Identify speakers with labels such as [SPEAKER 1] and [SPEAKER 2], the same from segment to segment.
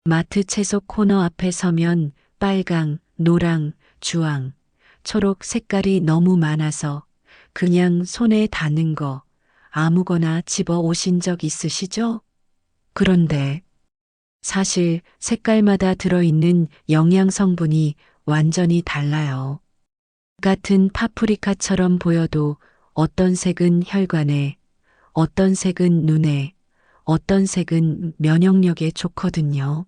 [SPEAKER 1] 마트 채소 코너 앞에 서면 빨강, 노랑, 주황, 초록 색깔이 너무 많아서 그냥 손에 닿는 거 아무거나 집어 오신 적 있으시죠? 그런데 사실 색깔마다 들어있는 영양 성분이 완전히 달라요. 같은 파프리카처럼 보여도 어떤 색은 혈관에, 어떤 색은 눈에, 어떤 색은 면역력에 좋거든요.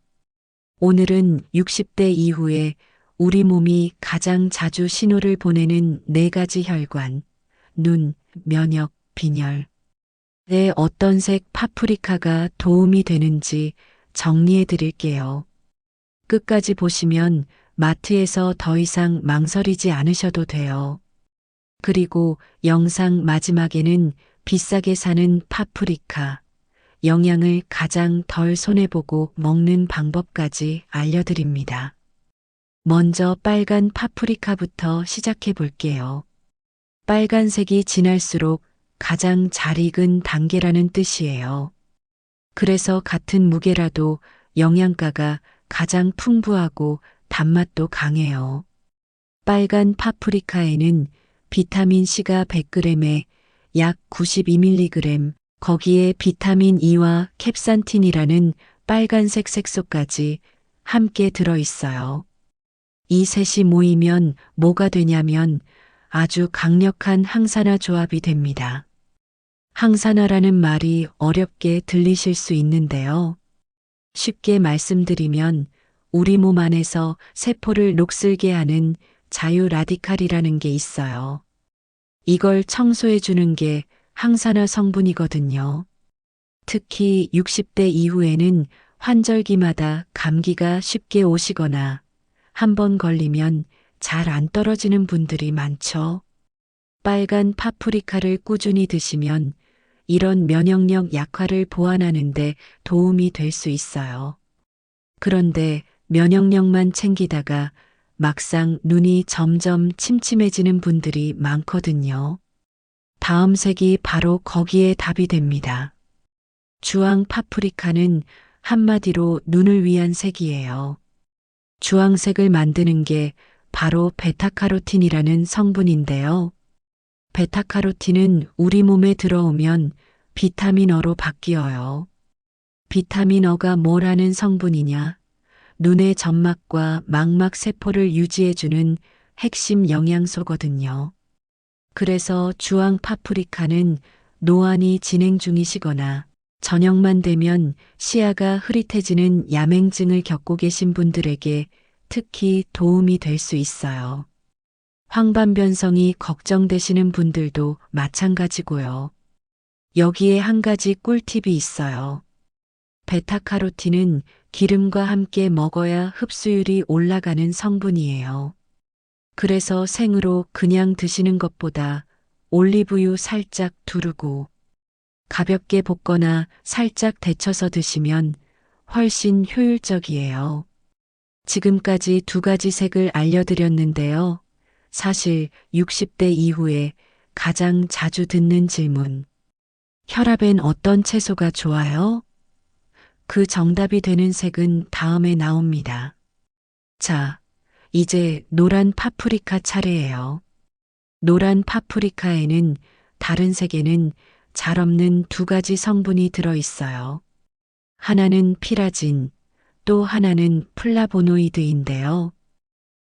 [SPEAKER 1] 오늘은 60대 이후에 우리 몸이 가장 자주 신호를 보내는 네 가지 혈관, 눈, 면역, 빈혈. 내 어떤 색 파프리카가 도움이 되는지 정리해 드릴게요. 끝까지 보시면 마트에서 더 이상 망설이지 않으셔도 돼요. 그리고 영상 마지막에는 비싸게 사는 파프리카, 영양을 가장 덜 손해보고 먹는 방법까지 알려드립니다. 먼저 빨간 파프리카부터 시작해 볼게요. 빨간색이 진할수록 가장 잘 익은 단계라는 뜻이에요. 그래서 같은 무게라도 영양가가 가장 풍부하고 단맛도 강해요. 빨간 파프리카에는 비타민C가 100g에 약 92mg, 거기에 비타민 E와 캡산틴이라는 빨간색 색소까지 함께 들어있어요. 이 셋이 모이면 뭐가 되냐면 아주 강력한 항산화 조합이 됩니다. 항산화라는 말이 어렵게 들리실 수 있는데요. 쉽게 말씀드리면 우리 몸 안에서 세포를 녹슬게 하는 자유 라디칼이라는 게 있어요. 이걸 청소해 주는 게 항산화 성분이거든요. 특히 60대 이후에는 환절기마다 감기가 쉽게 오시거나 한 번 걸리면 잘 안 떨어지는 분들이 많죠. 빨간 파프리카를 꾸준히 드시면 이런 면역력 약화를 보완하는데 도움이 될 수 있어요. 그런데 면역력만 챙기다가 막상 눈이 점점 침침해지는 분들이 많거든요. 다음 색이 바로 거기에 답이 됩니다. 주황 파프리카는 한마디로 눈을 위한 색이에요. 주황색을 만드는 게 바로 베타카로틴이라는 성분인데요. 베타카로틴은 우리 몸에 들어오면 비타민어로 바뀌어요. 비타민어가 뭘 하는 성분이냐? 눈의 점막과 망막 세포를 유지해주는 핵심 영양소거든요. 그래서 주황 파프리카는 노안이 진행 중이시거나 저녁만 되면 시야가 흐릿해지는 야맹증을 겪고 계신 분들에게 특히 도움이 될 수 있어요. 황반변성이 걱정되시는 분들도 마찬가지고요. 여기에 한 가지 꿀팁이 있어요. 베타카로틴은 기름과 함께 먹어야 흡수율이 올라가는 성분이에요. 그래서 생으로 그냥 드시는 것보다 올리브유 살짝 두르고 가볍게 볶거나 살짝 데쳐서 드시면 훨씬 효율적이에요. 지금까지 두 가지 색을 알려드렸는데요. 사실 60대 이후에 가장 자주 듣는 질문. 혈압엔 어떤 채소가 좋아요? 그 정답이 되는 색은 다음에 나옵니다. 자, 이제 노란 파프리카 차례예요. 노란 파프리카에는 다른 색에는 잘 없는 두 가지 성분이 들어있어요. 하나는 피라진, 또 하나는 플라보노이드인데요.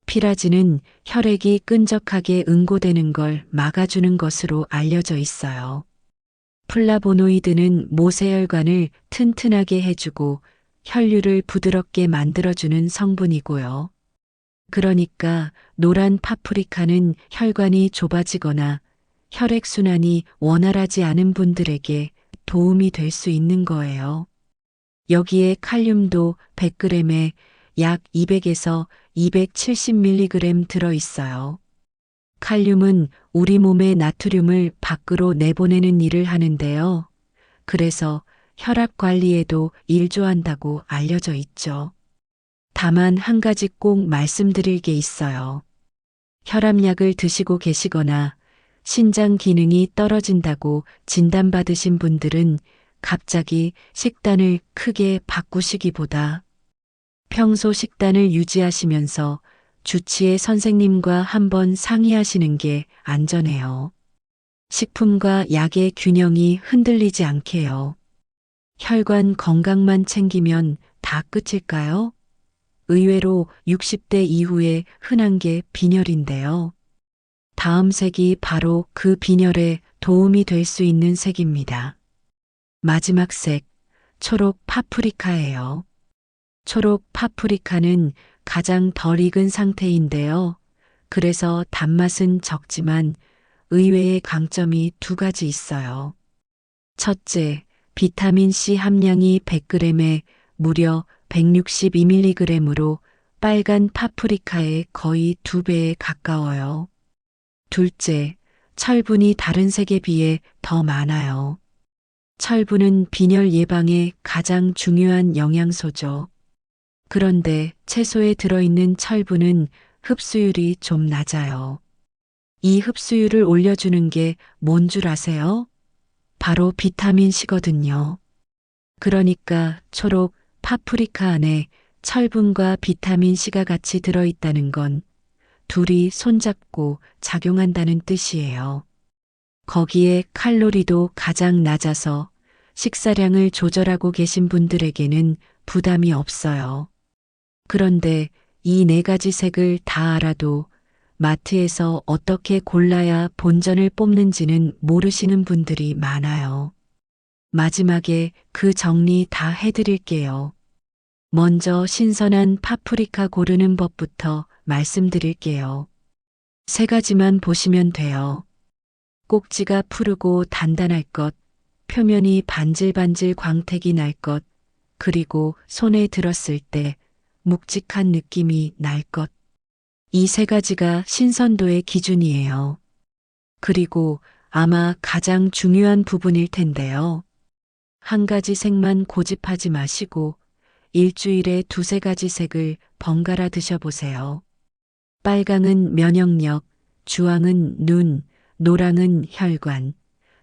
[SPEAKER 1] 피라진은 혈액이 끈적하게 응고되는 걸 막아주는 것으로 알려져 있어요. 플라보노이드는 모세혈관을 튼튼하게 해주고 혈류를 부드럽게 만들어주는 성분이고요. 그러니까 노란 파프리카는 혈관이 좁아지거나 혈액순환이 원활하지 않은 분들에게 도움이 될 수 있는 거예요. 여기에 칼륨도 100g에 약 200에서 270mg 들어있어요. 칼륨은 우리 몸의 나트륨을 밖으로 내보내는 일을 하는데요. 그래서 혈압 관리에도 일조한다고 알려져 있죠. 다만 한 가지 꼭 말씀드릴 게 있어요. 혈압약을 드시고 계시거나 신장 기능이 떨어진다고 진단받으신 분들은 갑자기 식단을 크게 바꾸시기보다 평소 식단을 유지하시면서 주치의 선생님과 한번 상의하시는 게 안전해요. 식품과 약의 균형이 흔들리지 않게요. 혈관 건강만 챙기면 다 끝일까요? 의외로 60대 이후에 흔한 게 빈혈인데요. 다음 색이 바로 그 빈혈에 도움이 될 수 있는 색입니다. 마지막 색, 초록 파프리카예요. 초록 파프리카는 가장 덜 익은 상태인데요. 그래서 단맛은 적지만 의외의 강점이 두 가지 있어요. 첫째, 비타민 C 함량이 100g에 무려 162mg으로 빨간 파프리카의 거의 2배에 가까워요. 둘째, 철분이 다른 색에 비해 더 많아요. 철분은 빈혈 예방에 가장 중요한 영양소죠. 그런데 채소에 들어있는 철분은 흡수율이 좀 낮아요. 이 흡수율을 올려주는 게 뭔 줄 아세요? 바로 비타민C거든요. 그러니까 초록 파프리카 안에 철분과 비타민C가 같이 들어있다는 건 둘이 손잡고 작용한다는 뜻이에요. 거기에 칼로리도 가장 낮아서 식사량을 조절하고 계신 분들에게는 부담이 없어요. 그런데 이 네 가지 색을 다 알아도 마트에서 어떻게 골라야 본전을 뽑는지는 모르시는 분들이 많아요. 마지막에 그 정리 다 해드릴게요. 먼저 신선한 파프리카 고르는 법부터 말씀드릴게요. 세 가지만 보시면 돼요. 꼭지가 푸르고 단단할 것, 표면이 반질반질 광택이 날 것, 그리고 손에 들었을 때 묵직한 느낌이 날 것. 이 세 가지가 신선도의 기준이에요. 그리고 아마 가장 중요한 부분일 텐데요. 한 가지 색만 고집하지 마시고 일주일에 두세 가지 색을 번갈아 드셔보세요. 빨강은 면역력, 주황은 눈, 노랑은 혈관,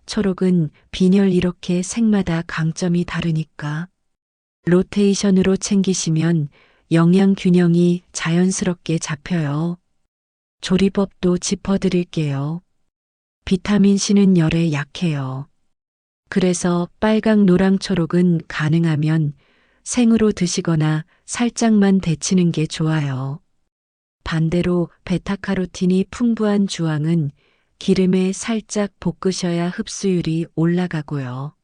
[SPEAKER 1] 초록은 빈혈 이렇게 색마다 강점이 다르니까. 로테이션으로 챙기시면 영양 균형이 자연스럽게 잡혀요. 조리법도 짚어드릴게요. 비타민C는 열에 약해요. 그래서 빨강, 노랑, 초록은 가능하면 생으로 드시거나 살짝만 데치는 게 좋아요. 반대로 베타카로틴이 풍부한 주황은 기름에 살짝 볶으셔야 흡수율이 올라가고요.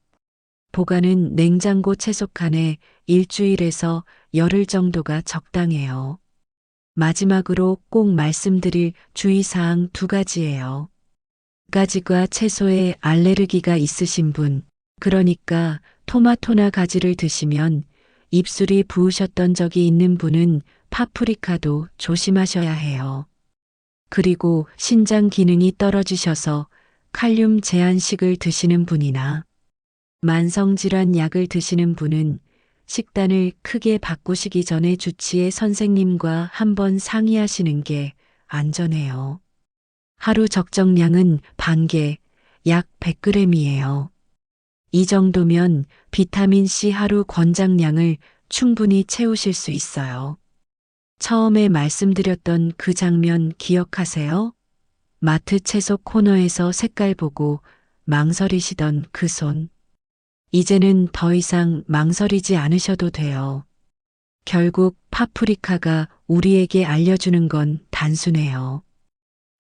[SPEAKER 1] 보관은 냉장고 채소칸에 일주일에서 열흘 정도가 적당해요. 마지막으로 꼭 말씀드릴 주의사항 두 가지예요. 가지과 채소에 알레르기가 있으신 분, 그러니까 토마토나 가지를 드시면 입술이 부으셨던 적이 있는 분은 파프리카도 조심하셔야 해요. 그리고 신장 기능이 떨어지셔서 칼륨 제한식을 드시는 분이나 만성질환 약을 드시는 분은 식단을 크게 바꾸시기 전에 주치의 선생님과 한번 상의하시는 게 안전해요. 하루 적정량은 반개, 약 100g이에요. 이 정도면 비타민C 하루 권장량을 충분히 채우실 수 있어요. 처음에 말씀드렸던 그 장면 기억하세요? 마트 채소 코너에서 색깔 보고 망설이시던 그 손. 이제는 더 이상 망설이지 않으셔도 돼요. 결국 파프리카가 우리에게 알려주는 건 단순해요.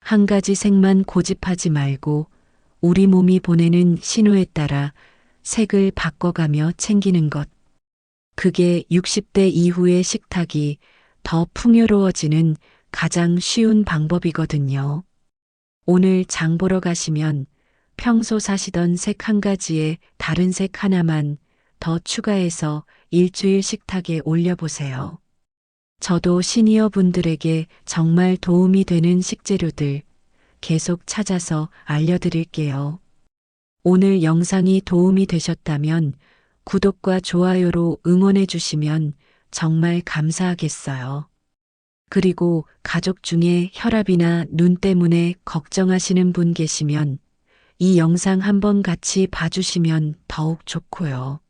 [SPEAKER 1] 한 가지 색만 고집하지 말고 우리 몸이 보내는 신호에 따라 색을 바꿔가며 챙기는 것. 그게 60대 이후의 식탁이 더 풍요로워지는 가장 쉬운 방법이거든요. 오늘 장 보러 가시면 평소 사시던 색 한 가지에 다른 색 하나만 더 추가해서 일주일 식탁에 올려보세요. 저도 시니어 분들에게 정말 도움이 되는 식재료들 계속 찾아서 알려드릴게요. 오늘 영상이 도움이 되셨다면 구독과 좋아요로 응원해 주시면 정말 감사하겠어요. 그리고 가족 중에 혈압이나 눈 때문에 걱정하시는 분 계시면 이 영상 한번 같이 봐주시면 더욱 좋고요.